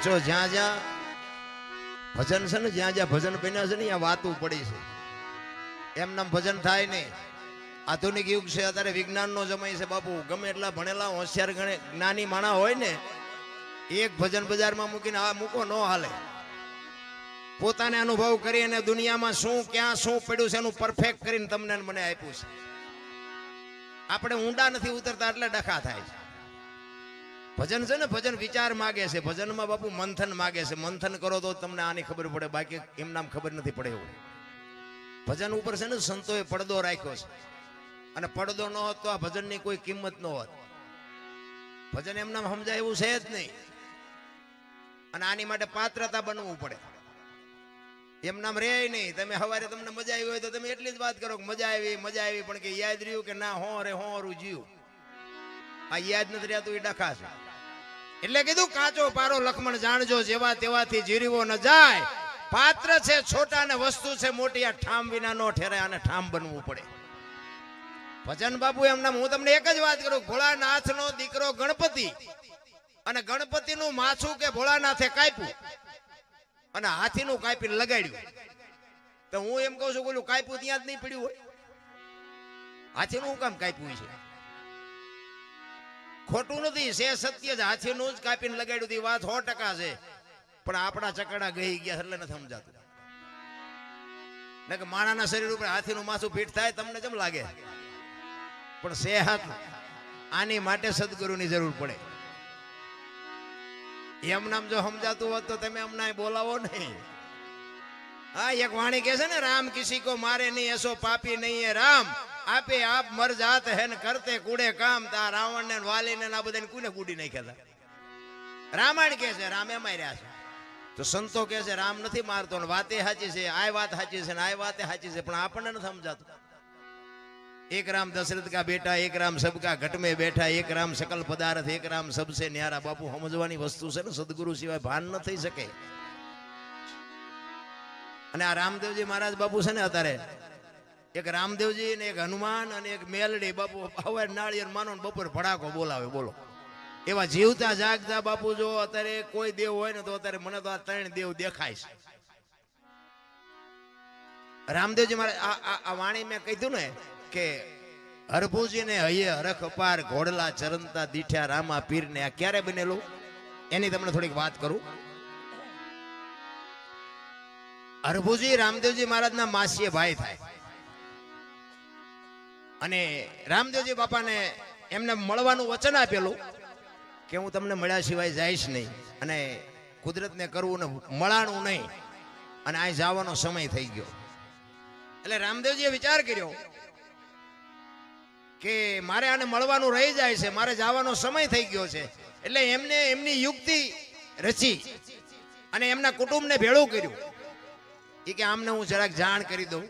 જો જ્યાં જ્યાં ભજન છે ને, જ્યાં જ્યાં ભજન બન્યા છે ને ત્યાં વાતું પડી છે. એમ નામ ભજન થાય નહીં. આધુનિક યુગ છે, અત્યારે વિજ્ઞાનનો સમય છે બાપુ. ગમે એટલા ભણેલા હોશિયાર જ્ઞાની માણા હોય ને, એક ભજન બજારમાં મૂકીને આ મૂકો ન હાલે. પોતાને અનુભવ કરી અને દુનિયામાં શું ક્યાં શું પડ્યું છે એનું પરફેક્ટ કરીને તમને મને આપ્યું છે. આપણે ઊંડા નથી ઉતરતા એટલે ડખા થાય છે. ભજન છે ને, ભજન વિચાર માગે છે. ભજનમાં બાપુ મંથન માગે છે. મંથન કરો તો તમને આની ખબર પડે, બાકી એમ નામ ખબર નથી પડે એવું. ભજન ઉપર છે ને સંતોએ પડદો રાખ્યો છે, અને પડદો ન હોત તો આ ભજનની કોઈ કિંમત ન હોત. ભજન એમ નામ સમજાય એવું છે જ નહીં, અને આની માટે પાત્રતા બનવું પડે. એમ નામ રે નહીં. તમે સવારે તમને મજા આવી હોય તો તમે એટલી જ વાત કરો કે મજા આવી પણ કે યાદ રહ્યું કે ના હો રે હોરું જીવ. આ યાદ નથી રહેતું એ ડખા છે. એટલે કીધું કાચો પારો લખમણ જાણજો, જેવા તેવાથી જીરવો ન જાય. પાત્ર છે છોટા ને વસ્તુ છે મોટી, આ ઠામ વિના નો ઠેરાય, આને ઠામ બનવું પડે. ભજન બાપુ એમ નામ. હું તમને એક જ વાત કરું, ભોળાનાથ નો દીકરો ગણપતિ, અને ગણપતિ નું માછું કે ભોળાનાથે કાપ્યું અને હાથી નું કાપી લગાડ્યું. તો હું એમ કઉ છું બોલું કાપ્યું ત્યાં જ નહીં પડ્યું હોય, હાથી નું કામ કાપ્યું છે. ખોટું નથી, છે સત્ય જ. હાથી નું જ કાપીને લગાડ્યું હતી, વાત 100% છે. પણ આપણા ચકડા ગઈ ગયા એટલે નથી સમજાતું. કે માણાના શરીર ઉપર હાથી નું માથું ફીટ થાય તમને કેમ લાગે? પણ છે હાથ. આની માટે સદગુરુની જરૂર પડે. એમ નામ જો સમજાતું હોત તો તમે અમને બોલાવો નહીં. હા, એક વાણી કહે છે ને, રામ કિસી કો મારે નહીં એસો પાપી નહીં હે રામ, આપે આપ મર જાત હે ને કરતે કુડે કામ. તા રાવણ ને વાલી ને આ બધાને કુને કુડી નાખ્યા હતા. રામાયણ કહે છે રામે માર્યા છે. તો સંતો કહે છે રામ નથી મારતો, ને વાતે સાચી છે, આ વાત સાચી છે ને આ વાતે સાચી છે, પણ આપણને નથી સમજાતું. એક રામ દશરથ કા બેટા, એક રામ સબકા ઘટ में બેઠા, એક રામ सकल पदार्थ, एक राम सबसे न्यारा. બાપુ સમજવાની વસ્તુ છે ને, સદગુરુ સિવાય ભાન ન થઈ શકે. અને આ રામદેવજી મહારાજ બાપુ છે ને, અત્યારે એક રામદેવજી ને એક હનુમાન અને એક મેલડી બાપુ હવે નાળિયેર માનો ને બપોર ભડાકો બોલાવે. બોલો, એવા જીવતા જાગતા બાપુ જો અત્યારે કોઈ દેવ હોય ને તો અત્યારે મને તો આ 3 દેવ દેખાય છે. રામદેવજી મહારાજ આ વાણી મેં કીધું ને કે હરભુજી ને હૈયે હરખ અપાર, ઘોડલા ચરંતા દીઠ્યા રામા પીર ને. આ ક્યારે બનેલું એની તમને થોડીક વાત કરું. હરભુજી રામદેવજી મહારાજના માસીએ ભાઈ થાય, અને રામદેવજી બાપાને એમને મળવાનું વચન આપેલું કે હું તમને મળ્યા સિવાય જઈશ નહીં, અને કુદરતને કરવું ને મળાણું નહીં, અને આ જવાનો સમય થઈ ગયો. એટલે રામદેવજીએ વિચાર કર્યો કે મારે આને મળવાનું રહી જાય છે, મારે જવાનો સમય થઈ ગયો છે. એટલે એમને એમની યુક્તિ રચી અને એમના કુટુંબને ભેળું કર્યું. એ કે આમને હું જરાક જાણ કરી દઉં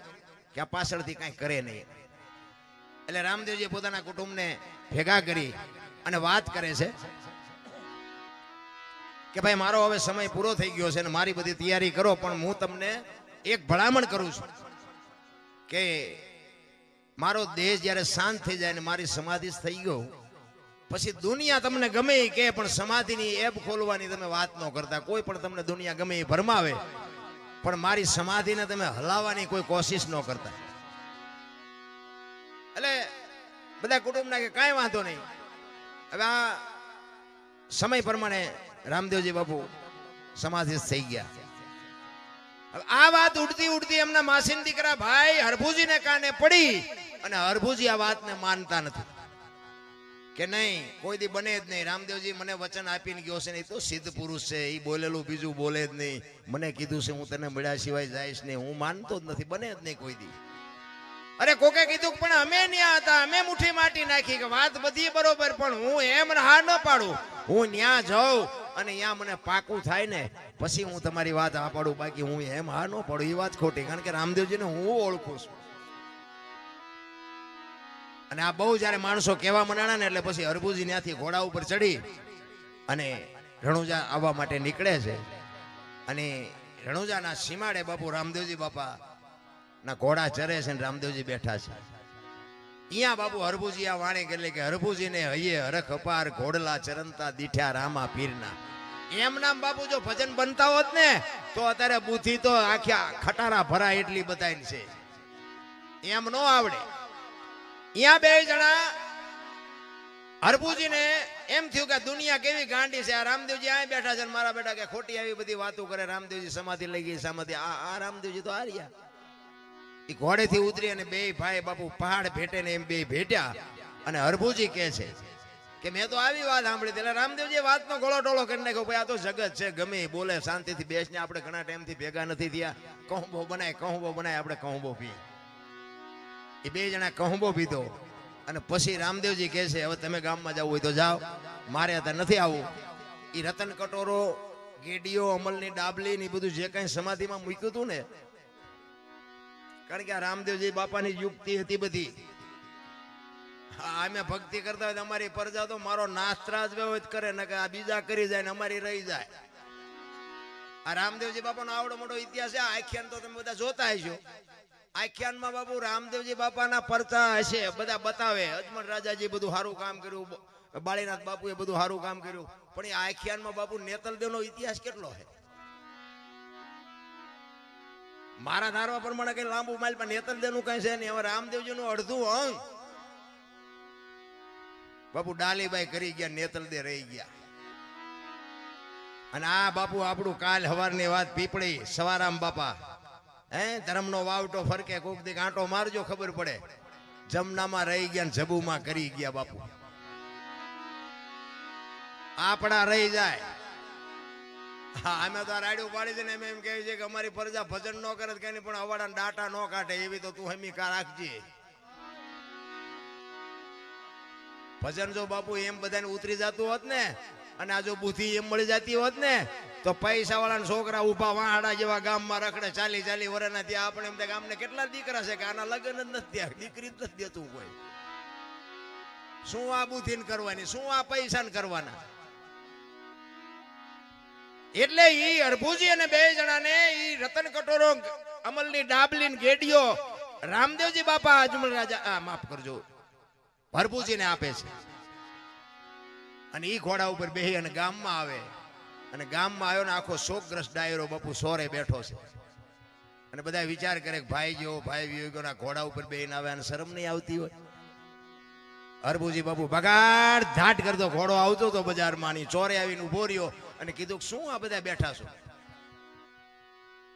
કે આ પાછળથી કાંઈ કરે નહીં. એટલે રામદેવજીએ પોતાના કુટુંબને ભેગા કરી અને વાત કરે છે કે ભાઈ મારો હવે સમય પૂરો થઈ ગયો છે ને મારી બધી તૈયારી કરો, પણ હું તમને એક ભલામણ કરું છું કે મારો દેહ જ્યારે શાંત થઈ જાય ને મારી સમાધિ થઈ ગયો પછી દુનિયા તમને ગમે કે પણ સમાધિની એપ ખોલવાની તમે વાત ન કરતા. કોઈ પણ તમને દુનિયા ગમે એ ભરમાવે, પણ મારી સમાધિને તમે હલાવવાની કોઈ કોશિશ ન કરતા. એટલે બધા કુટુંબના કે કાંઈ વાંધો નહીં. હવે આ સમય પ્રમાણે રામદેવજી બાપુ સમાધિ થઈ ગયા. હવે આ વાત ઉડતી ઉડતી એમના માસીના દીકરા ભાઈ હરભુજીને કાને પડી, અને હરભુજી આ વાતને માનતા નથી કે નહીં કોઈ દી બને જ નહીં. રામદેવજી મને વચન આપીને ગયો છે ને, એ તો સિદ્ધ પુરુષ છે, એ બોલેલું બીજું બોલે જ નહીં. મને કીધું છે હું તને મળ્યા સિવાય જઈશ નહીં, હું માનતો જ નથી, બને જ નહીં કોઈ દી. અરે કોકે કીધું પણ અમે ન્યા હતા, અમે મુઠ્ઠી માટી નાખી કે વાત બધી બરોબર, પણ હું એમ હા ન પાડું. હું ન્યા જાઉં અને ત્યાં મને પાકું થાય ને પછી હું તમારી વાત હા પાડું, બાકી હું એમ હા ન પાડું. એ વાત ખોટી, કારણ કે રામદેવજીને હું ઓળખું છું. અને આ બહુ જયારે માણસો કહેવા મનાણા ને એટલે પછી હરભુજી ત્યાંથી ઘોડા ઉપર ચડી અને રણુજા આવવા માટે નીકળે છે. અને રણુજાના સીમાડે બાપુ રામદેવજી બાપા ના ઘોડા ચરે છે ને રામદેવજી બેઠા છે. અહીંયા બાપુ હરભુજી આ વાણી એટલે કે હરભુજીને હૈયે હરખ અપાર, ઘોડલા ચરંતા દીઠ્યા રામા પીરના. એમ નામ બાપુ જો ભજન બનતા હોત ને તો અત્યારે બુદ્ધિ તો આખા ખટારા ભરા એટલી બતાવી છે. એમ નો આવડે. અહીંયા બે જણા હરભુજીને એમ થયું કે દુનિયા કેવી ગાંડી છે. આ રામદેવજી આ બેઠા છે, મારા બેટા કે ખોટી આવી બધી વાતો કરે. રામદેવજી સમાધિ લઈ ગઈ, સમાધિ. આ રામદેવજી તો હાર્યા. એ ઘોડેથી ઉતરી અને બે ભાઈ બાપુ પહાડ ભેટે ને એમ બે ભેટ્યા. અને હરભુજી કહે છે કે મેં તો આવી વાત સાંભળી. એટલે રામદેવજી વાતનો ગોળો ટોળો કરી નાખ્યો. ભાઈ આ તો જગત છે, ગમે બોલે શાંતિથી બેસને. આપણે ઘણા ટાઈમથી ભેગા નથી થયા. કહુંબો બનાય આપણે કહુંબો પીએ. એ બે જણા કહુંબો પીધો અને પછી રામદેવજી કહે છે હવે તમે ગામમાં જવું હોય તો જાઓ, મારે અત્યારે નથી આવવું. એ રતન કટોરો, ગેડીઓ, અમલની ડાબલી ને બધું જે કઈ સમાધિમાં મૂક્યું હતું ને, કારણ કે આ રામદેવજી બાપાની યુક્તિ હતી બધી. હા, અમે ભક્તિ કરતા હોય અમારી પ્રજા તો મારો નાસ્ત્રાજ વ્યવહિત કરે ને કે આ બીજા કરી જાય ને અમારી રહી જાય. આ રામદેવજી બાપાનો આવડો મોટો ઇતિહાસ છે. આખ્યાન તો તમે બધા જોતા હશો. આખ્યાનમાં બાપુ રામદેવજી બાપાના પરચા હશે, બધા બતાવે. અજમલ રાજાજી બધું સારું કામ કર્યું, બાળીનાથ બાપુએ બધું સારું કામ કર્યું. પણ એ આખ્યાનમાં બાપુ નેતલદેવનો ઇતિહાસ કેટલો છે? મારા ધારવા પ્રમાણે કઈ લાંબુ માઇલ પણ નેતલદેવનું કઈ છે નહીં. હવે રામદેવજીનું અડધું અંગ બાપુ ડાલીબાઈ કરી ગયા, નેતલદે રહી ગયા. અને આ બાપુ આપણું કાલ હવારની વાત પીપળી સવારામ બાપા ધર્મનો વાવટો ફરકે, કોક દી આંટો મારજો ખબર પડે. જમનામાં રહી ગયા ને જબુમાં કરી ગયા બાપુ. આપણા રહી જાય. હા, અમે તો રાડ્યું પાડી દે ને એમ કહે છે કે અમારી પ્રજા ભજન ન કરે કઈ નહીં, પણ અવાડા ડાટા ન કાઢે એવી તો તું હમી કા રાખજે. ભજન જો બાપુ એમ બધાને ઉતરી જતું હોત ને, અને આ જો બુદ્ધિ એમ મળી જતી હોત ને, તો પૈસા વાળા છોકરા ઉભા વાહડા જેવા ગામમાં રખડે 40 વર્ષના. ત્યાં આપણે એમ ગામને કેટલા દીકરા છે કે આના લગ્ન જ નથી થયા, દીકરી જ નથી દેતું કોઈ. શું આ બુદ્ધિ કરવાની, શું આ પૈસા કરવાના? એટલે ઈ હરભુજી અને બે જણાને ઈ રતન કટોરો, અમલની ડાબલી, ગેડીઓ રામદેવજી બાપા અજમલ રાજા માફ કરજો હરભુજીને આપે છે. અને ઈ ઘોડા ઉપર બેહી અને ગામમાં આવે. અને ગામમાં આવ્યો ને આખો શોકગ્રસ્ત ડાયરો બાપુ સોરે બેઠો છે. અને બધા વિચાર કરે કે ભાઈ ગયો ના ઘોડા ઉપર બેહીને આવે અને શરમ નહીં આવતી હોય. હરભુજી બાપુ ભગાડ ધાટ કરતો ઘોડો આવતો તો બજારમાં, ચોરે આવીને ઉભો રહ્યો અને કીધું શું આ બધા બેઠા છો?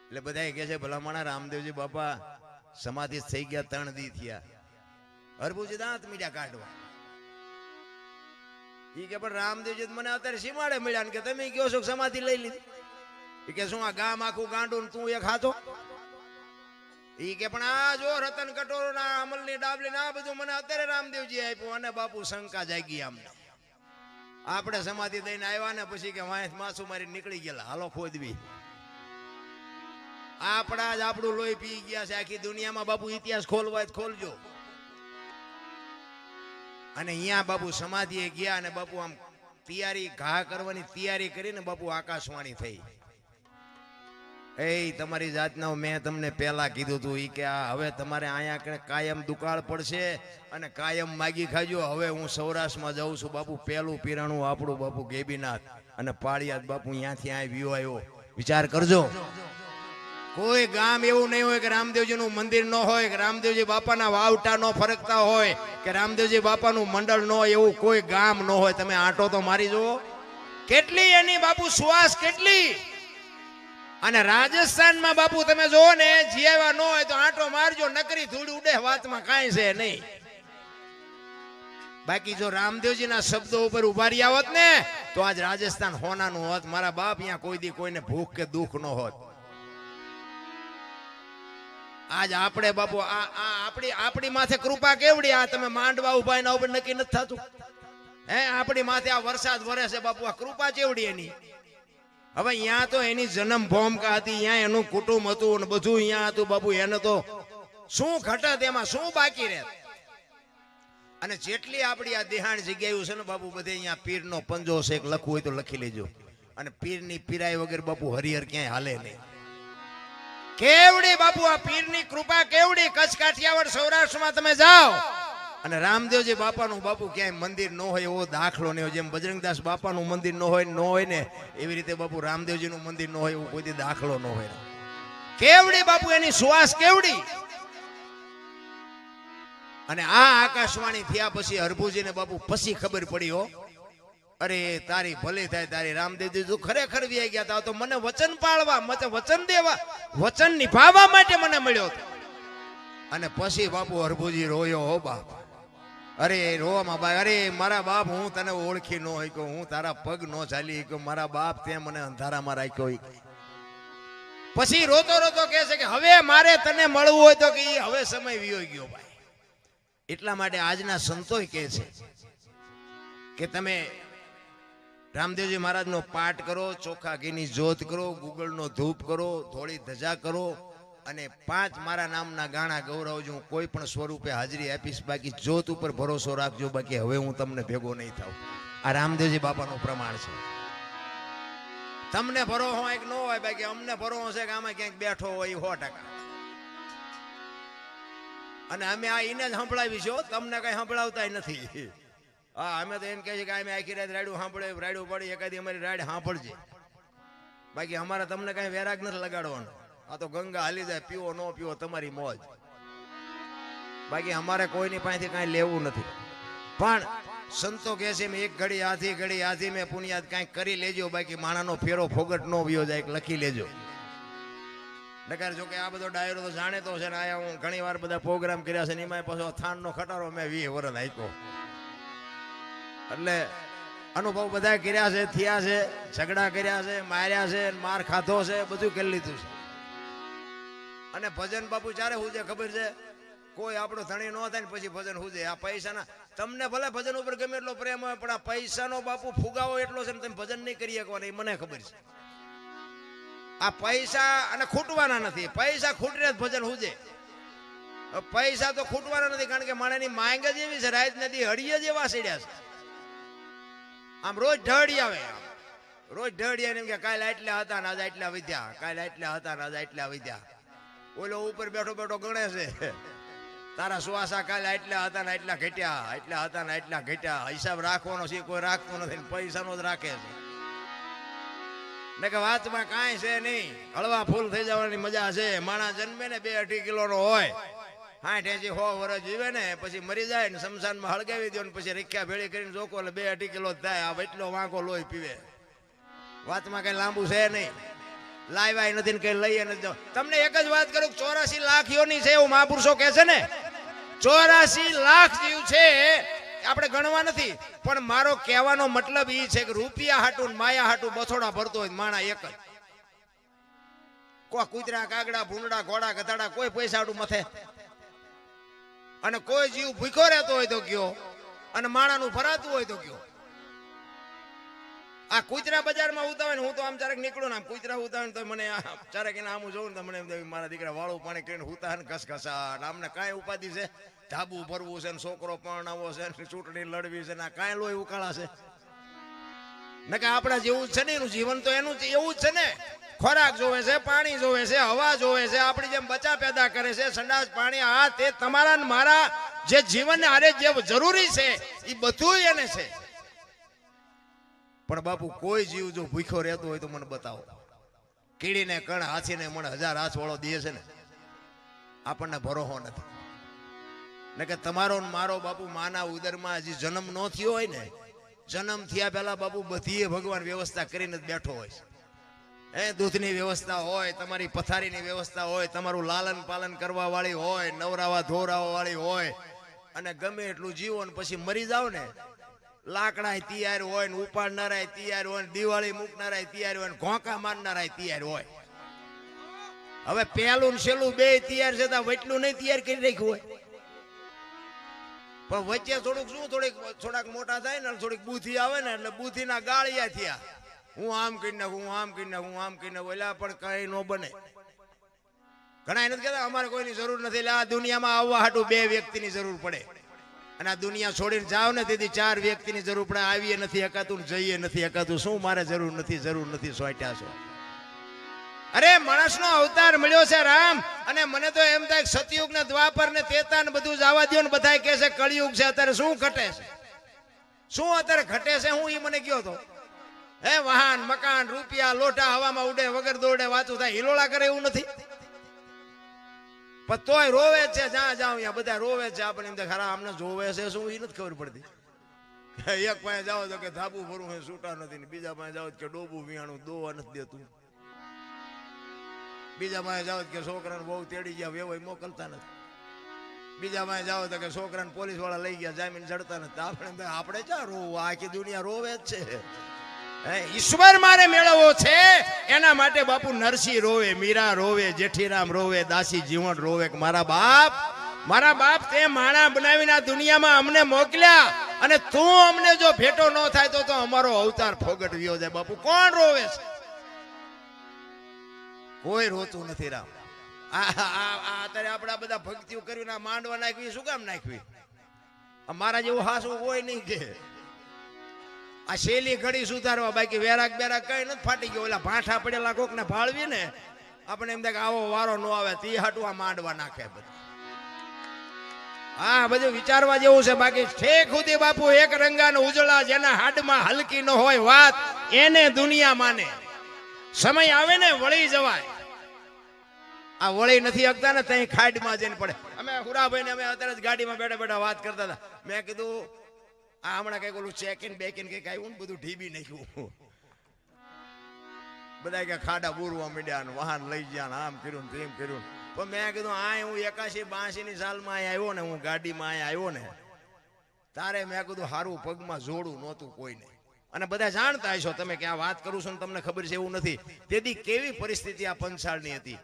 એટલે બધા કહે છે ભલામણા રામદેવજી બાપા સમાધિ થઈ ગયા, 3 દી થયા. હરભુજી દાંત મીડિયા કાઢવા. ઈ કે પણ રામદેવજી મને અત્યારે સીમાડે મળ્યા કે તમે કયો છો સમાધિ લઈ લીધી. ઈ કે શું આ ગામ આખું ગાંડું તું એક હાથો? ઈ કે પણ આ જો રતન કટોરો ના અમલની ડાબલી ના બધું મને અત્યારે રામદેવજી આપ્યું. અને બાપુ શંકા જાગી અમને. આપણે સમાધિ દઈને આવ્યા ને પછી કે વાંસ માસું મારી નીકળી ગયેલા, હાલો ખોદવી. આપણા જ આપણું લોહી પી ગયા છે. આખી દુનિયામાં બાપુ ઇતિહાસ ખોલવા ખોલજો. અને અહીંયા બાપુ સમાધિએ ગયા અને બાપુ આમ તૈયારી ઘા કરવાની તૈયારી કરીને બાપુ આકાશવાણી થઈ. એ તમારી જાતના મેં તમને પહેલા કીધું હતું ઈ કે આ હવે તમારે અહીંયા કાયમ દુકાળ પડશે અને કાયમ માગી ખાજો. હવે હું સૌરાષ્ટ્રમાં જાઉં છું બાપુ. પહેલું પીરાણું આપણું બાપુ ગેબીનાથ અને પાળિયાદ બાપુ અહીંયાથી અહીં વ્યૂ આવ્યો. વિચાર કરજો. કોઈ ગામ એવું નહીં હોય કે રામદેવજી નું મંદિર ન હોય, કે રામદેવજી બાપાના વાવટા નો ફરકતા હોય, કે રામદેવજી બાપાનું મંડળ ન હોય, એવું કોઈ ગામ ન હોય. તમે આંટો તો મારી જુઓ, કેટલી એની બાપુ સુવાસ કેટલી. અને રાજસ્થાનમાં બાપુ તમે જોવો ને, જીવા ન હોય તો આંટો મારજો, નકરી ધૂળ ઉડે, વાતમાં કાંઈ છે નહીં. બાકી જો રામદેવજીના શબ્દો ઉપર ઉભા રહ્યા હોત ને તો આજ રાજસ્થાન હોનાનું હોત. મારા બાપ અહીંયા કોઈ દી કોઈને ભૂખ કે દુઃખ ન હોત. આજ આપણે બાપુ આપણી માથે કૃપા કેવડી. આ તમે માંડવા ઉભા એના ઉપર નક્કી નથી થતું. આપણી માથે આ વરસાદ વરે છે બાપુ, આ કૃપા કેવડી એની. હવે અહીંયા તો એની જન્મ ભૂમિકા હતી, અહીંયા એનું કુટુંબ હતું ને બધું અહીંયા હતું બાપુ. એને તો શું ઘટત, એમાં શું બાકી રહે. અને જેટલી આપણી આ દેહાણ જગ્યાઓ છે ને બાપુ, બધે અહીંયા પીરનો પંજો છે, લખવું હોય તો લખી લેજો. અને પીરની પીરાઈ વગર બાપુ હરિહર ક્યાંય હાલે નહીં. કેવડી બાપુ આ પીરની કૃપા કેવડી. કચ્છ કાઠિયાવાડ સૌરાષ્ટ્રમાં તમે જાઓ અને રામદેવજી બાપાનું બાપુ ક્યાંય મંદિર ન હોય એવો દાખલો નહીં હોય. જેમ બજરંગદાસ બાપાનું મંદિર ન હોય ને એવી રીતે બાપુ રામદેવજીનું મંદિર ન હોય એવો કોઈ દાખલો ન હોય. કેવડી બાપુ એની શ્વાસ કેવડી. અને આ આકાશવાણી થયા પછી હરભુજીને બાપુ પછી ખબર પડી હો, અરે તારી ભલી થાય તારી. રામદેવજી તું ખરેખર વ્યાઈ ગયા તા તો મને વચન પાળવા, વચન દેવા, વચન નિભાવવા માટે મને મળ્યો. અને પછી બાપુ હરભુજી રોયો હો બાપ. અરે રોવામાં બાપ, અરે મારા બાપ હું તને ઓળખી ન હોય, હું તારા પગ ન ચાલી કે મારા બાપ તે મને અંધારામાં રાખ્યો. પછી રોતો રોતો કહે છે કે હવે મારે તને મળવું હોય તો કે હવે સમય વિયો ગયો ભાઈ. એટલા માટે આજના સંતોય કહે છે કે તમે રામદેવજી મહારાજનો પાઠ કરો, ચોખા ઘીની જ્યોત કરો, ગુગળનો ધૂપ કરો, ધોળી ધજા કરો અને 5 મારા નામના ગાણા ગૌરવજો. હું કોઈ પણ સ્વરૂપે હાજરી આપીશ, બાકી જ્યોત ઉપર ભરોસો રાખજો, બાકી હવે હું તમને ભેગો નહીં થાઉં. આ રામદેવજી બાપાનું પ્રમાણ છે. તમને ભરોસો હોય કે ન હોય, બાકી અમને ભરોસો છે કે આમાં ક્યાંક બેઠો હોય 100%. અને અમે આ એને જ સંભળાવીશું, તમને કઈ સંભળાવતા નથી. હા, અમે તો એમ કહે છે કે અમે આખી રાત રાડ્યું સાંભળે, રાડ્યું પડી એકાદી અમારી રાડ સાંભળજે, બાકી અમારે તમને કઈ વેરાગ નથી લગાડવાનો. આ તો ગંગા હાલી જાય, પીવો ન પીવો તમારી મોજ, બાકી અમારે કોઈની પાસેથી કાંઈ લેવું નથી. પણ સંતો કહે છે એક ઘડી હાથી મેં પુણ્યાત કાંઈક કરી લેજો, બાકી માણાનો ફેરો ફોગટ ન વ્યો જાય લખી લેજો. નકાર જો કે આ બધો ડાયરો તો જાણેતો છે ને, આયા હું ઘણી વાર બધા પ્રોગ્રામ કર્યા છે ને એમાં પાછો થાનનો ખટારો મેં 20 વર્ષ આપ્યો. એટલે અનુભવ બધા કર્યા છે, થયા છે, ઝઘડા કર્યા છે, માર્યા છે, માર ખાધો છે, બધું કરી લીધું છે. અને ભજન બાપુ ચારે હું છે ખબર છે, કોઈ આપણો ધણી ન થાય ને પછી ભજન હું છે. આ પૈસાના તમને ભલે ભજન ઉપર ગમે એટલો પ્રેમ હોય, પણ આ પૈસાનો બાપુ ફુગાવો એટલો છે ને તમે ભજન નહીં કરી શકો ને, એ મને ખબર છે. આ પૈસા અને ખૂટવાના નથી, પૈસા ખૂટને જ ભજન હું છે. પૈસા તો ખૂટવાના નથી, કારણ કે માણસની માંગ જ એવી છે, રાત નદી હળીએ જ એવા સીડ્યા છે. આમ રોજ ઢળી આવે, રોજ ઢળી આવે એમ કે કાલે આટલા હતા ને આજે આટલા વધ્યા, કાલે આટલા હતા ને આજે આટલા વધ્યા. ઓલો ઉપર બેઠો બેઠો ગણે છે તારા શ્વાસા કાલે આટલા હતા ને આટલા ઘટ્યા, આટલા હતા ને આટલા ઘટ્યા. હિસાબ રાખવાનો છે કોઈ રાખતો નથી, પૈસાનો જ રાખે છે. ને કે વાતમાં કાંઈ છે નહીં, હળવા ફૂલ થઈ જવાની મજા છે. માણસ જન્મે ને 2-2.5 કિલોનો હોય, 60-80-100 વર્ષ જીવે ને પછી મરી જાય ને શમશાનમાં હળગાવી દો ને પછી રીખ્યા ભેળી કરીને જોકો એટલે 2-2.5 કિલો જ થાય. આ એટલો વાંકો લોહી પીવે. વાતમાં કઈ લાંબુ છે નહીં, લાવ્યા નથી ને કઈ લઈએ નથી. તમને એક જ વાત કરું, 84 લાખ યોની છે એવું મહાપુરુષો કહે છે ને. 84 લાખ જીવ છે, આપણે ગણવા નથી. પણ મારો કહેવાનો મતલબ એ છે કે રૂપિયા હાટું માયા હાટું બથોડા ભરતો હોય માણા એક જ. કોઈ કૂતરા, કાગડા, ભૂંડા, ઘોડા, ગધાડા કોઈ પૈસા હાટું મથે. અને કોઈ જીવ ભૂખ્યો રહેતો હોય તો કયો, અને માણાનું ભરાતું હોય તો કયો. આ કૂતરા બજારમાં ઉતાવે ને હું તો આમ ચારેક નીકળું ને આમ કૂતરા ઉતાવે તો મને ચારેક એને આમ જોઉં ને મને એમ મારા દીકરા વાળું પાણી કરીને ઉતાવે ને ઘસઘસા. આમને કાંઈ ઉપાધિ છે, ધાબુ ભરવું છે ને છોકરો પરણાવો છે ને ચૂંટણી લડવી છે ને કાંઈ લોહી ઉકાળા છે ને. કે આપણા જેવું જ છે ને, એનું જીવન તો એનું એવું જ છે ને. ખોરાક જોવે છે, પાણી જોવે છે, હવા જોવે છે, આપણી જેમ બચા પેદા કરે છે, સંડાસ પાણી. આ તે તમારા ને મારા જે જીવનને આરે જે જરૂરી છે એ બધું એને છે. પણ બાપુ કોઈ જીવ જો ભૂખ્યો રહેતો હોય તો મને બતાવો. કીડીને કણ, હાથીને મણ 1000 હાથ વાળો દે છે ને, આપણને ભરોસો નથી. ને કે તમારો મારો બાપુ માના ઉદરમાં હજી જન્મ ન થયો હોય ને, જન્મ થયા પહેલા બાપુ બધીએ ભગવાન વ્યવસ્થા કરીને જ બેઠો હોય. દૂધની વ્યવસ્થા હોય, તમારી પથારીની વ્યવસ્થા હોય, તમારું લાલન પાલન કરવા વાળી હોય, નવરાવા ધોરાવા વાળી હોય. અને ગમે એટલું જીવો ને પછી મરી જાવ ને, લાકડા તૈયાર હોય ને, ઉપાડનારા તૈયાર હોય ને, દિવાળી મૂકનારા તૈયાર હોય ને, ઘોંકા મારનારા તૈયાર હોય. હવે પહેલું ને છેલ્લું બે તૈયાર છે, વચલું નહીં તૈયાર કરી રાખ્યું હોય. પણ વચ્ચે થોડુંક શું થોડાક મોટા થાય ને, થોડીક બુદ્ધિ આવે ને, એટલે બુદ્ધિના ગાળિયા થયા. હું આમ કરી નાખું, હું આમ કરી નાખું, હું આમ કરી નાખું. એટલે પણ કઈ ન બને. ઘણા નથી કહેતા અમારે કોઈની જરૂર નથી. એટલે આ દુનિયામાં આવવા હાટું 2 વ્યક્તિની જરૂર પડે. અને આ દુનિયા છોડીને જાવ ને તેથી 4 વ્યક્તિની જરૂર પડે. આવીએ નથી હકાતું, જઈએ નથી હકાતું. શું મારે જરૂર નથી સોટ્યા છો. અરે માણસનો અવતાર મળ્યો છે રામ, અને મને તો એમ થાય સતયુગ ને દ્વાપર ને ત્રેતા ને બધું જવા દો ને બધા કહે છે કળિયુગ છે, અત્યારે શું ઘટે છે, શું અત્યારે ઘટે છે, હું એ મને કયો તો હે વાહન મકાન રૂપિયા લોટા હવામાં ઉડે વગર દોડે વાતું થાય, હિલોળા કરે એવું નથી, પણ તોય રોવે છે, જ્યાં જાવ ત્યાં બધા રોવે છે, આપણે એમ ખરા અમને જોવે છે શું એ નથી ખબર પડતી. એક પાસે જાઓ તો કે ધાબુ ભરવું હોય છૂટા નથી ને, બીજા પાસે જાઓ કે ડોબું વિયાણું દોવા નથી દેતું, બીજા પાસે જાઓ કે છોકરાને બહુ તેડી ગયા વેવાય મોકલતા નથી, બીજા પાસે જાઓ તો કે છોકરાને પોલીસ વાળા લઈ ગયા જામીન ચડતા નથી. આપણે ક્યાં રોવું, આખી દુનિયા રોવે જ છે. ઈશ્વર મારે મેળવવો છે એના માટે બાપુ નરસિંહ રોવે, મીરા રોવે, જેઠીરામ રોવે, દાસી જીવણ રોવે કે મારા બાપ તે માણા બનાવીને આ દુનિયામાં અમને મોકલ્યા, અને તું અમને જો ભેટો ન થાય તો અમારો અવતાર ફોગટ વ્યો જાય. બાપુ કોણ રોવે છે? કોઈ રોતું નથી રામ. અત્યારે આપડા બધા ભક્તિઓ કરીને માંડવા નાખવી શું કામ નાખવી? મારા જેવું હાસું કોઈ નહીં કે આ શેલી ઘડી સુધારવા, બાકી વેરાક બેરાક કઈ નથી ફાટી ગયો. ઓલા ભાઠા પડેલા કોક ને ભાળવી ને આપણે એમ થાય કે આવો વારો ન આવે તી હાટું આ માંડવા નાખે બધું. હા બધું વિચારવા જેવું છે. બાકી ઠેક સુધી બાપુ એક રંગાનો ઉજળા, જેના હાડમાં હલકી ન હોય વાત એને દુનિયા માને. સમય આવે ને વળી જવાય, આ વળી નથી શકતા ને ત્યાં ખાડમાં જઈને પડે. અમે હુરાભાઈ ને અમે અત્યારે જ ગાડીમાં બેઠા બેઠા વાત કરતા હતા. મેં કીધું આ હમણાં કઈક ઓલું ચેકિન બેકિન કઈક આવ્યું ને બધું ઢીબી નાખ્યું, બધા કે ખાડા બુરવા મીડ્યા ને વાહન લઈ ગયા આમ કર્યું તેમ કર્યું. પણ મેં કીધું આ હું 81-82 ની સાલમાં અહીંયા આવ્યો ને, હું ગાડીમાં અહીંયા આવ્યો ને તારે મેં કીધું હારું પગમાં જોડું નહોતું કોઈને. અને બધા જાણતા હશો તમે કે આ વાત કરું છું ને તમને ખબર છે એવું નથી. તેથી કેવી પરિસ્થિતિ આ પંચાળની હતી.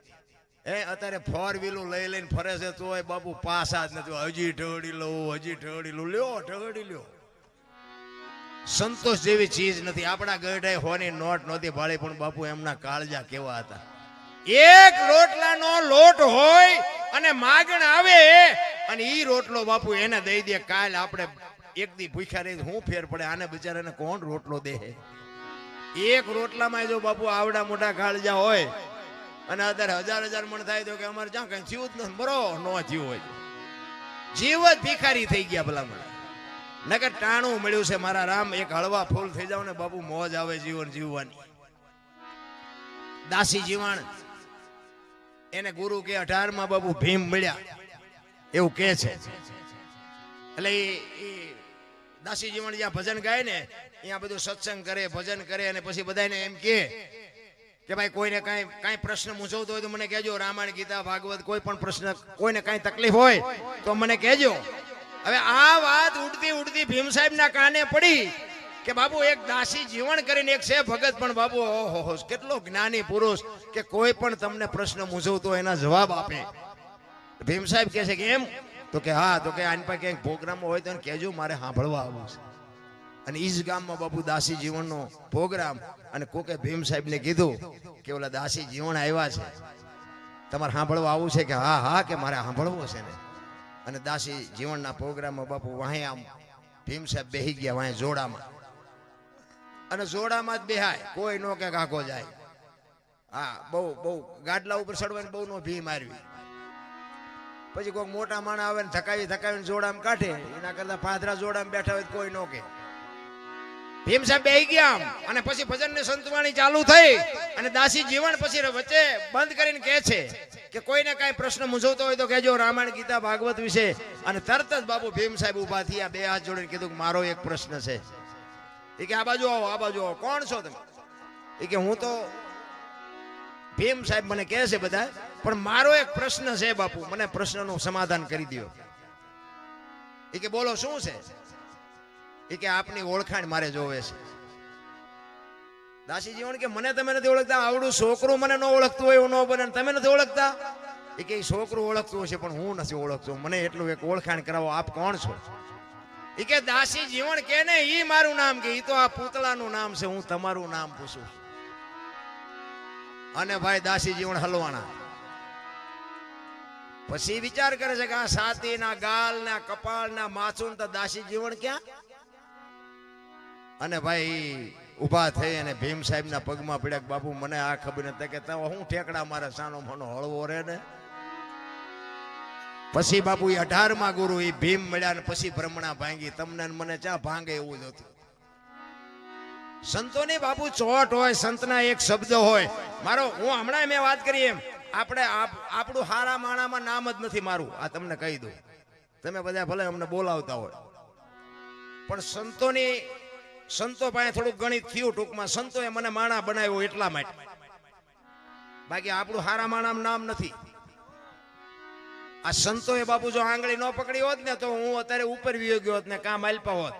અત્યારે 4 વ્હીલું લઈ લઈને ફરે છે તોય બાપુ પાસા જ નથી. હજી ઠગડી લો લ્યો ઠગડી લ્યો. સંતોષ જેવી ચીજ નથી. આપણા ગઢાઈ હોની નોટ નહોતી ભાળી, પણ બાપુ એમના કાળજા કેવા હતા. એક રોટલાનો લોટ હોય અને માગણ આવે અને ઈ રોટલો બાપુ એને દઈ દે. કાલ આપણે એક દી ભૂખ્યા રહી હું ફેર પડે? આને બિચારાને કોણ રોટલો દે? એક રોટલામાં જો બાપુ આવડા મોટા કાળજા હોય અને અત્યારે 1000 મણ થાય તો કે અમારે જ્યાં કઈ થયું જ નથી. બરો ન થયું હોય, જીવ જ ભિખારી થઈ ગયા ભલામણ. નકર ટાણું મળ્યું છે મારા રામ. એક હળવા ફૂલ થઈ જાવ ને બાપુ મોજ આવે જીવન જીવવાની. દાસી જીવણ એને ગુરુ કે 18 બાપુ ભીમ મળ્યા એવું કે છે. એટલે એ દાસી જીવણ જ્યાં ભજન ગાય ને ત્યાં બધું સત્સંગ કરે, ભજન કરે, અને પછી બધાને એમ કે ભાઈ કોઈને કાંઈ પ્રશ્ન મૂંઝવતો હોય તો મને કહેજો. રામાયણ ગીતા ભાગવત કોઈ પણ પ્રશ્ન, કોઈને કાંઈ તકલીફ હોય તો મને કહેજો. હવે આ વાત ઉડતી ઉડતી ભીમ સાહેબ ના કાને પડી કે બાપુ એક દાસી જીવણ કરીને એક છે ભગત, પણ બાપુ ઓહો કેટલો જ્ઞાની પુરુષ કે કોઈ પણ તમને પ્રશ્ન મૂંઝવતો એના જવાબ આપે. ભીમ સાહેબ કહે છે કે એમ? તો કે હા. તો કે આની પાસે ક્યાંક પ્રોગ્રામ હોય તો કહેજો, મારે સાંભળવા આવવું છે. અને ઈ જ ગામમાં બાપુ દાસી જીવનનો પ્રોગ્રામ. અને કોકે ભીમ સાહેબને કીધું કે ઓલા દાસી જીવન આવ્યા છે, તમારે સાંભળવા આવું છે? કે હા હા કે મારે સાંભળવું છે ને. અને દાસી જીવનના પ્રોગ્રામમાં બાપુ વાહે આમ ભીમ સાહેબ બેહી ગયા વાહે જોડામાં, અને જોડામાં જ બેહાય, કોઈ નો કે કાકો જાય. હા બહુ ગાડલા ઉપર ચડવાની બહુ નો ભી મારવી. પછી કોઈ મોટા માણા આવે ને થકાવીને જોડામાં કાઢે, એના કરતા પાદરા જોડામાં બેઠા હોય કોઈ નો કે. ભીમ સાહેબ બેહી ગયા અને પછી ભજન ને સંતવાણી ચાલુ થઈ. અને દાસી જીવન પછી વચ્ચે બંધ કરીને કહે છે કે કોઈને કાંઈ પ્રશ્ન મૂંઝવતો હોય તો કહેજો રામાયણ ગીતા ભાગવત વિશે. અને તરત જ બાપુ ભીમ સાહેબ ઉભા થયા, 2 હાથ જોડીને કીધું કે મારો એક પ્રશ્ન છે. એ કે આ બાજુ આવો, આ બાજુ આવો. કોણ છો તમે? એ કે હું તો ભીમ સાહેબ મને કહે છે બધા, પણ મારો એક પ્રશ્ન છે બાપુ, મને પ્રશ્નનું સમાધાન કરી દો. એ કે બોલો શું છે? એ કે આપની ઓળખાણ મારે જોવે છે. દાસી જીવન કે મને તમે નથી ઓળખતા? આવડું છોકરું મને ન ઓળખતું હોય એવું ન બને, તમે નથી ઓળખતા? એ કે છોકરું ઓળખતું હશે પણ હું નથી ઓળખતો, મને એટલું એક ઓળખાણ કરાવો, આપ કોણ છો? એ કે દાસી જીવન કે ને ઈ મારું નામ કે ઈ તો આ પૂતળાનું નામ છે, હું તમારું નામ પૂછું. અને ભાઈ દાસી જીવન હલવાના. પછી વિચાર કરે છે કે આ છાતી ના ગાલ ના કપાળ ના માથું તો દાસી જીવન ક્યાં? અને ભાઈ ઊભા થઈ અને ભીમ સાહેબના પગમાં પડ્યા કે બાપુ મને આ ખબર નથી કે તો હું ઠેકડા મારે સાનો મનો હળવો રે ને. પછી બાપુ 18મા ગુરુ એ ભીમ મળ્યા ને પછી ભ્રમણા ભાંગી. તમને મને ચા ભાંગે એવું જ હતું. સંતોની બાપુ ચોટ હોય, સંતના એક શબ્દ હોય. મારો હું હમણાં મેં વાત કરી એમ આપણે આપણું હારા માણામાં નામ જ નથી મારું. આ તમને કહી દઉં. તમે બધા ભલે અમને બોલાવતા હોય પણ સંતો પાસે થોડુંક ગણિત થયું ટૂંકમાં. સંતોએ મને માણા બનાવ્યો એટલા માટે. બાકી આપણું હારા માણામાં નામ નથી. આ સંતોએ બાપુ જો આંગળી ન પકડી હોત ને તો હું અત્યારે ઉપર વિયો ગયો હોત ને કામ આલ્પા હોત.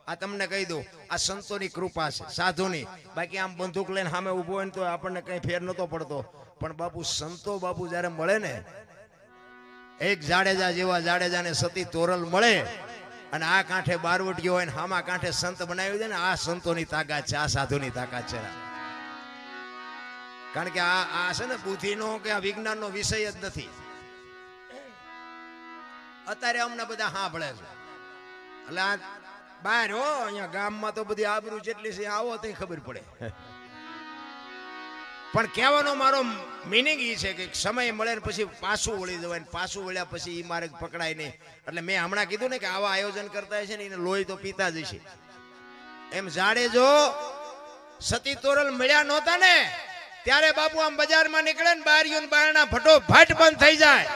આ તમને કહી દઉં આ સંતોની કૃપા છે, સાધુની. બાકી આમ બંદૂક લઈને સામે ઉભો હોય ને તો આપણને કઈ ફેર નતો પડતો. પણ બાપુ સંતો બાપુ જયારે મળે ને, એક જાડેજા જેવા જાડેજાને સતી તોરલ મળે અને આ કાંઠે બારવટીયો હોય ને હામા કાંઠે સંત બનાવી દે ને, આ સંતોની તાકાત છે, આ સાધુની તાકાત છે. કારણ કે આ છે ને બુદ્ધિનો કે આ વિજ્ઞાનનો વિષય જ નથી. અત્યારે અમને બધા સાંભળે છે એટલે આ બહાર હો અહીંયા ગામમાં તો બધી આબરૂ જેટલી છે આવો તો ખબર પડે. પણ કહેવાનો મારો મિનિંગ એ છે કે સમય મળે ને પછી પાછું વળી જવાય ને પાછું વળ્યા પછી એ મારે પકડાય નહીં. એટલે મેં હમણાં કીધું ને કે આવા આયોજન કરતા છે ને એને લોહી તો પીતા જ છે. એમ જાડેજો સતી તોરલ મળ્યા નહોતા ને ત્યારે બાપુ આમ બજારમાં નીકળે ને બારીઓ ને બારણા ફટોફટ બંધ થઈ જાય.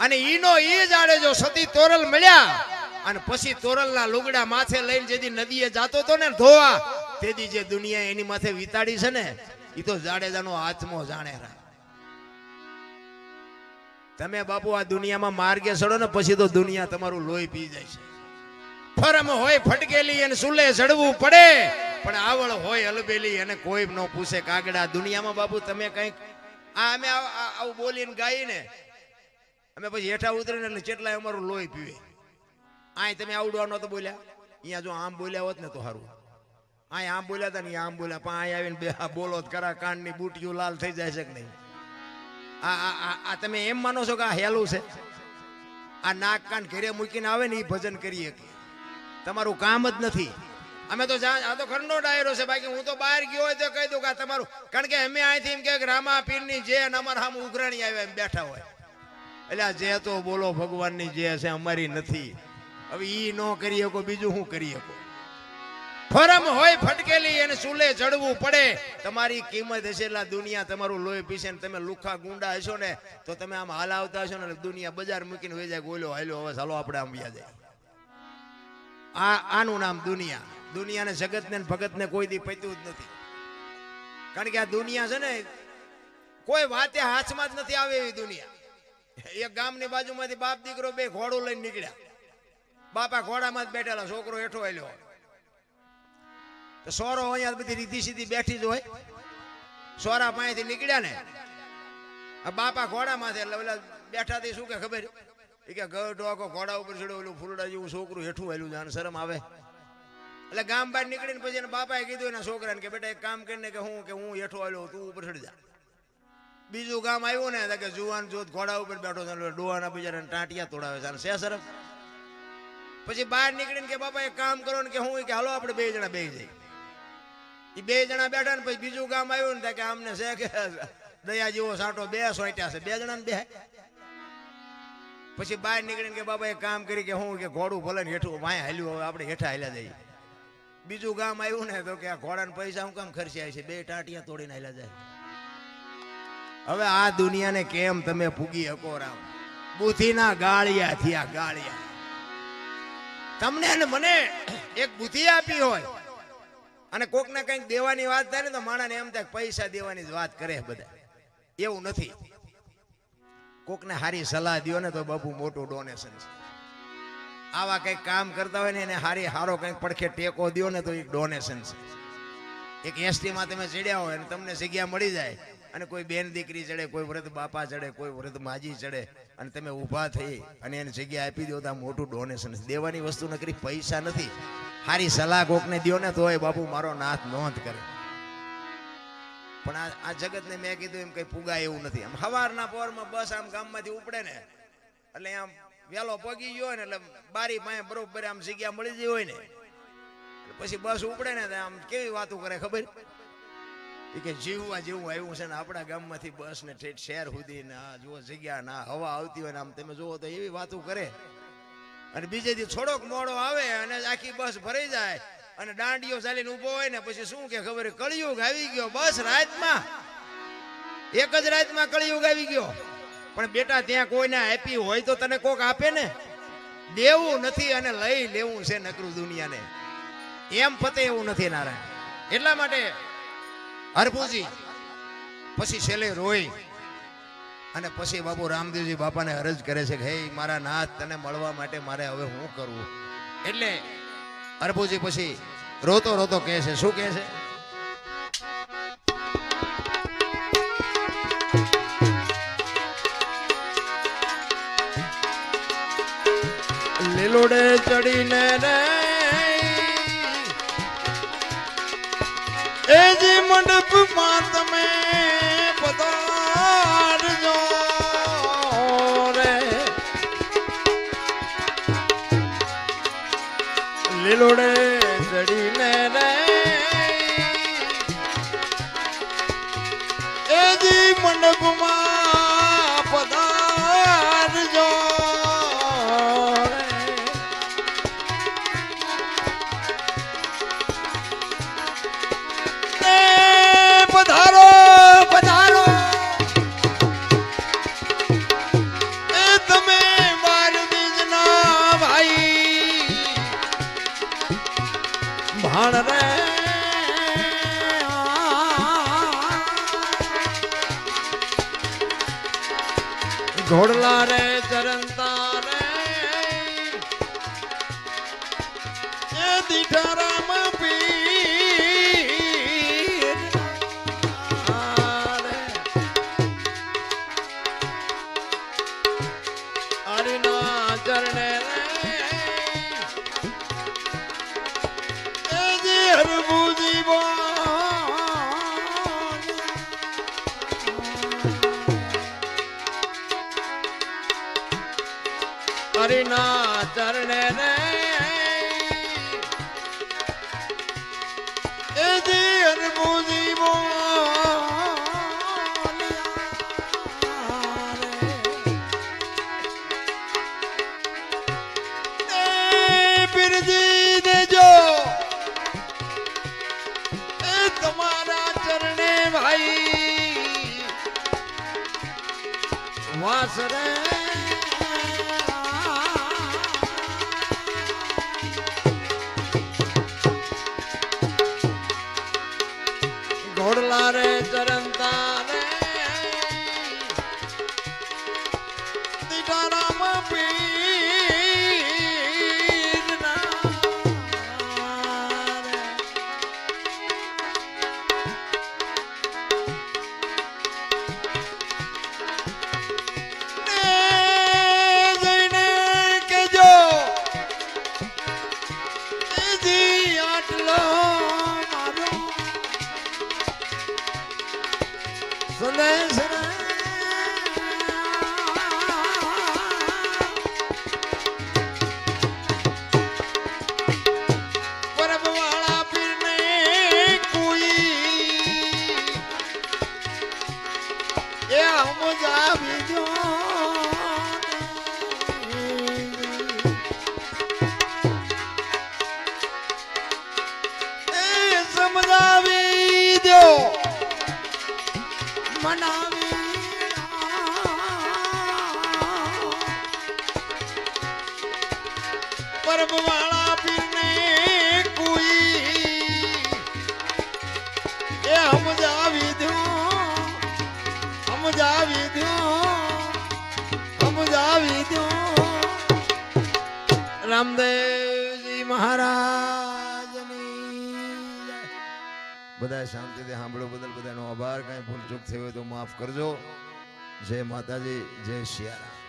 અને ઈનો ઈ જાડેજો સતી તોરલ મળ્યા અને પછી તોરલના લુગડા માથે લઈને જેથી નદીએ જાતો હતો ને ધોવા, તેથી જે દુનિયા એની માથે વિતાડી છે ને એ તો જાડેજાનો આત્મો જાણે. તમે બાપુ આ દુનિયામાં માર્ગે ચડો ને પછી તો દુનિયા તમારું લોહી પી જાય છે. ફરમ હોય ફટકેલી અને સુલે ચડવું પડે, પણ આવળ હોય અલબેલી અને કોઈ ન પૂછે કાગડા. દુનિયામાં બાપુ તમે કઈક અમે આવું બોલીને ગાઈને અમે પછી હેઠા ઉતરીને એટલે કેટલાય અમારું લોહી પીવે. આ તમે આવડવા નતો બોલ્યા, અહીંયા જો આમ બોલ્યા હોત ને તો સારું. અહીંયા આમ બોલ્યા હતા ને આમ બોલ્યા, પણ અહીંયા આવીને બે બોલો કરા કાનની બુટીઓ લાલ થઈ જાય છે કે નહીં? આ તમે એમ માનો છો કે આ હેલું છે? આ નાક કાન ઘરે મૂકીને આવે ને એ ભજન કરીએ કે તમારું કામ જ નથી. અમે તો આ તો ઘરનો ડાયરો છે. બાકી હું તો બહાર ગયો હોય તો કહી દઉં કે આ તમારું, કારણ કે અમે અહીંથી એમ કે રામા પીરની જે અમારા સામે ઉઘરાણી આવ્યા એમ બેઠા હોય એટલે આ જે તો બોલો ભગવાનની જે છે અમારી નથી. હવે ઈ ન કરી શકો બીજું શું કરી શકો? ફરમ હોય ફટકેલી અને ચૂલે ચડવું પડે. તમારી કિંમત હશે એટલે દુનિયા તમારું લોહી પીશે ને તમે લુખા ગુંડા હશો ને તો તમે આમ હાલાવતા હશો ને દુનિયા બજાર મૂકીને વહી જાય ગોલો હાલ્યો હવે ચાલો આપણે આમ વ્યા જાય. આનું નામ દુનિયા. દુનિયાને જગતને ભગતને કોઈ દી પત્યું જ નથી. કારણ કે આ દુનિયા છે ને કોઈ વાતે હાથમાં જ નથી આવે એવી દુનિયા. એક ગામની બાજુમાંથી બાપ દીકરો બે ઘોડું લઈને નીકળ્યા. બાપા ઘોડામાં જ બેઠેલા, છોકરો હેઠો આલ્યો. તો સોરો અહીંયા બધી રીધી સીધી બેઠી જ હોય. સોરા પાસેથી નીકળ્યા ને બાપા ઘોડામાંથી એટલે ઓલા બેઠાથી શું કે ખબર એ કે ગઢો આખો ઘોડા ઉપર ચડ્યો, ઓલું ફૂલડા જેવું છોકરું હેઠું આલ્યું જાણ શરમ આવે. એટલે ગામ બહાર નીકળીને પછી એના બાપાએ કીધું એના છોકરાને કે બેટા એક કામ કરીને કે હું હેઠો આલ્યો તું ઉપર ચડી જા. બીજું ગામ આવ્યું ને કે જુવાન જોત ઘોડા ઉપર બેઠો છે, ડોહાના બિચારાને ટાંટિયા તોડાવે છે શે શરમ. પછી બહાર નીકળીને કે બાપા એક કામ કરો ને કે હું કે હાલો આપણે બે જણા બેસી જઈએ. એ બે જણા બેઠા ને પછી બીજું ગામ આવ્યું ને કે આમને છે કે દયા જેવો સાટો બે સોટ્યા છે, બે જણા ને બે. પછી બહાર નીકળીને કે બાપા એક કામ કરી કે હું કે ઘોડું ભલે ને હેઠું વાય હાલ્યું હવે આપણે હેઠા હાલ્યા જઈએ. બીજું ગામ આવ્યું ને તો કે આ ઘોડાને પૈસા હું કામ ખર્ચ્યા છે, બે ટાંટિયા તોડીને હાલ્યા જાય. હવે આ દુનિયાને કેમ તમે પૂગી શકો રામ? બુદ્ધિના ગાળિયા થયા ગાળિયા. તમને અને મને એક બુદ્ધિ આપી હોય અને કોકને કંઈક દેવાની વાત થાય ને તો માણસને એમ થાય પૈસા દેવાની જ વાત કરે બધા. એવું નથી. કોકને હારી સલાહ દ્યો ને તો બાપુ મોટું ડોનેશન છે. આવા કંઈક કામ કરતા હોય ને એને હારો કંઈક પડખે ટેકો દ્યો ને તો એક ડોનેશન છે. એક એસટીમાં તમે ચડ્યા હોય અને તમને જગ્યા મળી જાય અને કોઈ બેન દીકરી ચડે, કોઈ વૃદ્ધ બાપા ચડે, કોઈ વૃદ્ધ માજી ચડે અને તમે ઊભા થઈ અને એને જગ્યા આપી દો તો આ મોટું ડોનેશન છે. દેવાની વસ્તુ નકરી પૈસા નથી. હારી સલાહ કોકને દ્યો ને તોય બાપુ મારો નાથ નોંધ કરે. પણ આ જગતને મેં કીધું એમ કઈ પુગાય એવું નથી. આમ સવારના પોરમાં બસ આમ ગામમાંથી ઉપડે ને એટલે આમ વેલો પગી ગયો હોય ને એટલે બારી પાસે બરોબર આમ જગ્યા મળી ગઈ હોય ને પછી બસ ઉપડે ને આમ કેવી વાતો કરે ખબર એ કે જીવવા જેવું આવ્યું છે ને આપણા ગામમાંથી બસ ને ઠેઠ શહેર સુધી ને આ જુઓ જગ્યા ના હવા આવતી હોય ને આમ તમે જુઓ તો એવી વાતો કરે અને બીજે દી થોડોક મોડો આવે અને આખી બસ ભરાઈ જાય અને દાંડીઓ ચાલીને ઊભો હોય ને પછી શું કે ખબર કળિયુગ આવી ગયો બસ રાતમાં એક જ રાતમાં કળિયુગ આવી ગયો પણ બેટા ત્યાં કોઈને આપી હોય તો તને કોક આપે ને દેવું નથી અને લઈ લેવું છે નકરું દુનિયાને એમ પતે એવું નથી નારાયણ એટલા માટે હરભુજી પછી છેલ્લે રોઈ અને પછી બાપુ રામદેવજી બાપાને અરજ કરે છે કે હે મારા નાથ તને મળવા માટે મારે હવે શું કરવું એટલે હરભુજી પછી રોતો રોતો કહે છે શું કહે છે લીલોડે ચડીને રે એજી મંડપમાં તમે પધારજો રે લીલોડે ચડીને રે એજી મંડપમાં પધારજો ભાણ રે ઘોડલા રે ચરણતા રે એ દીઠારામ પીર હરિના ચરણે હરભુજી હરિના ચરણે રે એ જી હરભુજી પીરજી દેજો તમારા ચરણે ભાઈ વાસ રે ઘોડલા રે ચરણતા રે દીઠારામ પીર પરબવાળા પીરને કોઈ એ સમજાવી જો સમજાવી દો મનાવી પરબવાળા પીરને કોઈ એ સમજાવી દો સમજાવી દો સમજાવી દો રામદેવજી મહારાજની બધા શાંતિથી સાંભળો બદલ બધાનો આભાર. કાંઈ ભૂલ ચૂક થઈ હોય તો માફ કરજો. જય માતાજી, જય સિયારામ.